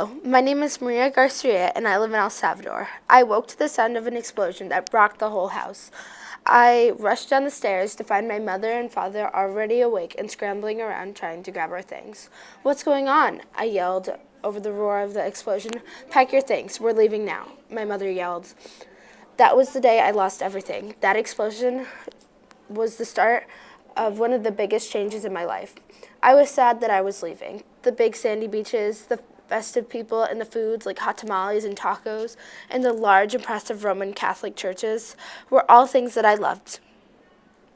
Hello, my name is Maria Garcia and I live in El Salvador. I woke to the sound of an explosion that rocked the whole house. I rushed down the stairs to find my mother and father already awake and scrambling around trying to grab our things. "What's going on?" I yelled over the roar of the explosion. "Pack your things, we're leaving now," my mother yelled. That was the day I lost everything. That explosion was the start of one of the biggest changes in my life. I was sad that I was leaving. The big sandy beaches, the festive people, and the foods like hot tamales and tacos, and the large, impressive Roman Catholic churches were all things that I loved.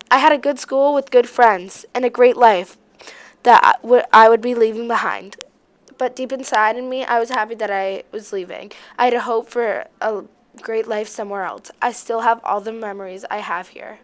I had a good school with good friends and a great life that I would be leaving behind. But deep inside in me, I was happy that I was leaving. I had a hope for a great life somewhere else. I still have all the memories I have here.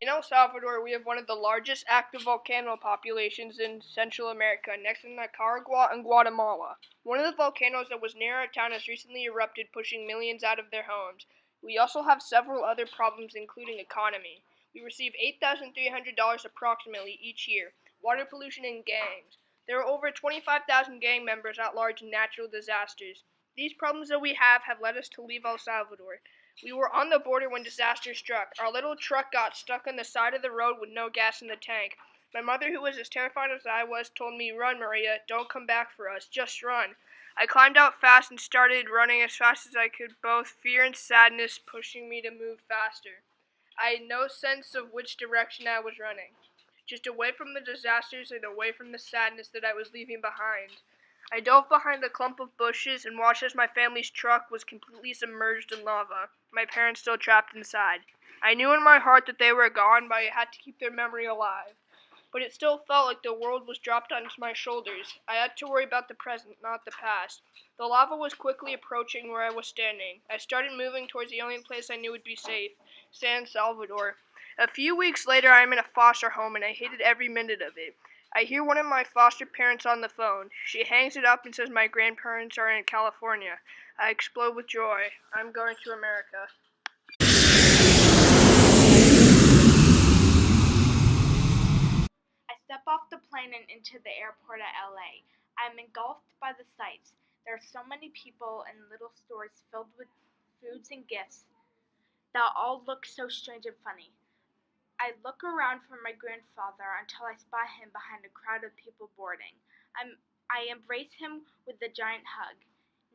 In El Salvador, we have one of the largest active volcano populations in Central America, next to Nicaragua and Guatemala. One of the volcanoes that was near our town has recently erupted, pushing millions out of their homes. We also have several other problems, including economy. We receive $8,300 approximately each year, water pollution, and gangs. There are over 25,000 gang members at large in natural disasters. These problems that we have led us to leave El Salvador. We were on the border when disaster struck. Our little truck got stuck on the side of the road with no gas in the tank. My mother, who was as terrified as I was, told me, "Run, Maria. Don't come back for us. Just run." I climbed out fast and started running as fast as I could, both fear and sadness pushing me to move faster. I had no sense of which direction I was running, just away from the disasters and away from the sadness that I was leaving behind. I dove behind a clump of bushes and watched as my family's truck was completely submerged in lava, my parents still trapped inside. I knew in my heart that they were gone, but I had to keep their memory alive. But it still felt like the world was dropped onto my shoulders. I had to worry about the present, not the past. The lava was quickly approaching where I was standing. I started moving towards the only place I knew would be safe, San Salvador. A few weeks later, I am in a foster home, and I hated every minute of it. I hear one of my foster parents on the phone. She hangs it up and says my grandparents are in California. I explode with joy. I'm going to America. I step off the plane and into the airport at LA. I am engulfed by the sights. There are so many people and little stores filled with foods and gifts that all look so strange and funny. I look around for my grandfather until I spot him behind a crowd of people boarding. I embrace him with a giant hug.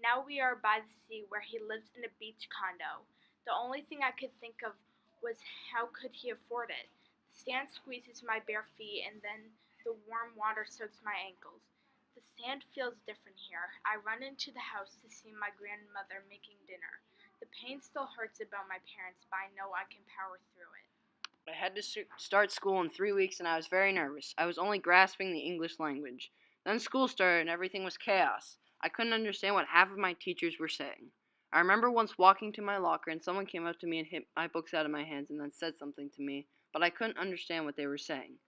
Now we are by the sea where he lives in a beach condo. The only thing I could think of was how could he afford it? The sand squeezes my bare feet and then the warm water soaks my ankles. The sand feels different here. I run into the house to see my grandmother making dinner. The pain still hurts about my parents, but I know I can power through it. I had to start school in 3 weeks and I was very nervous. I was only grasping the English language. Then school started and everything was chaos. I couldn't understand what half of my teachers were saying. I remember once walking to my locker and someone came up to me and hit my books out of my hands and then said something to me, but I couldn't understand what they were saying.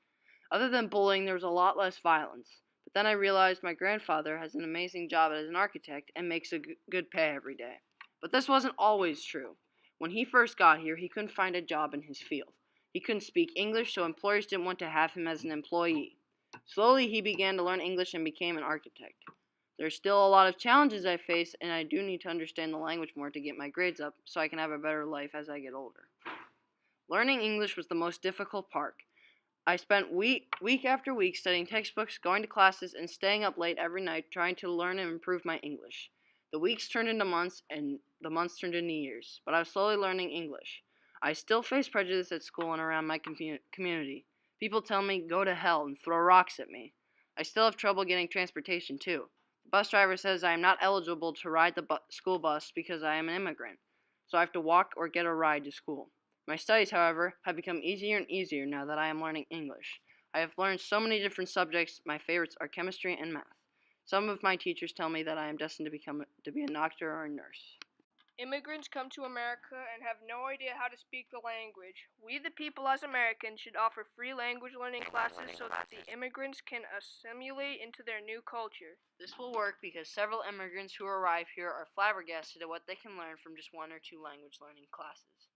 Other than bullying, there was a lot less violence. But then I realized my grandfather has an amazing job as an architect and makes a good pay every day. But this wasn't always true. When he first got here, he couldn't find a job in his field. He couldn't speak English, so employers didn't want to have him as an employee. Slowly, he began to learn English and became an architect. There's still a lot of challenges I face, and I do need to understand the language more to get my grades up so I can have a better life as I get older. Learning English was the most difficult part. I spent week after week studying textbooks, going to classes, and staying up late every night trying to learn and improve my English. The weeks turned into months, and the months turned into years, but I was slowly learning English. I still face prejudice at school and around my community. People tell me, "Go to hell," and throw rocks at me. I still have trouble getting transportation, too. The bus driver says I am not eligible to ride the school bus because I am an immigrant, so I have to walk or get a ride to school. My studies, however, have become easier and easier now that I am learning English. I have learned so many different subjects. My favorites are chemistry and math. Some of my teachers tell me that I am destined to be a doctor or a nurse. Immigrants come to America and have no idea how to speak the language. We, the people, as Americans, should offer free language learning classes so that the immigrants can assimilate into their new culture. This will work because several immigrants who arrive here are flabbergasted at what they can learn from just one or two language learning classes.